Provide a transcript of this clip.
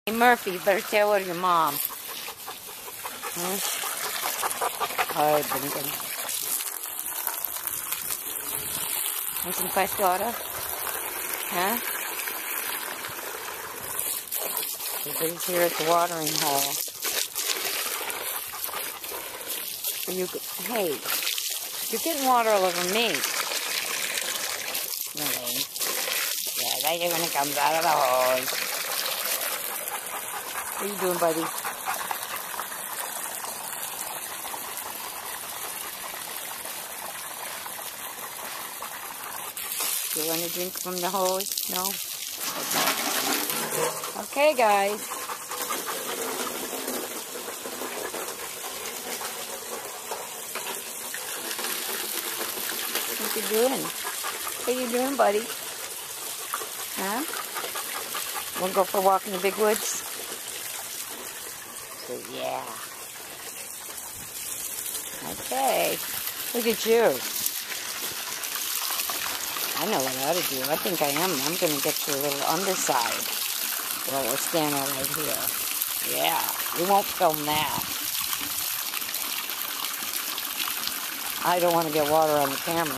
Hey Murphy, you better say hello to your mom. Huh? Hi, Blinken. Want some fresh water? Huh? Everybody's here at the watering hole. Hey, you're getting water all over me. Really? Yeah, that you're gonna come out of the hose. What are you doing, buddy? You want to drink from the hose? No? Okay, guys. What you doing? What are you doing, buddy? Huh? Wanna go for a walk in the big woods? So, yeah. Okay. Look at you. I know what I ought to do. I think I am. I'm going to get your little underside. Well, we're standing right here. Yeah. We won't film that. I don't want to get water on the camera.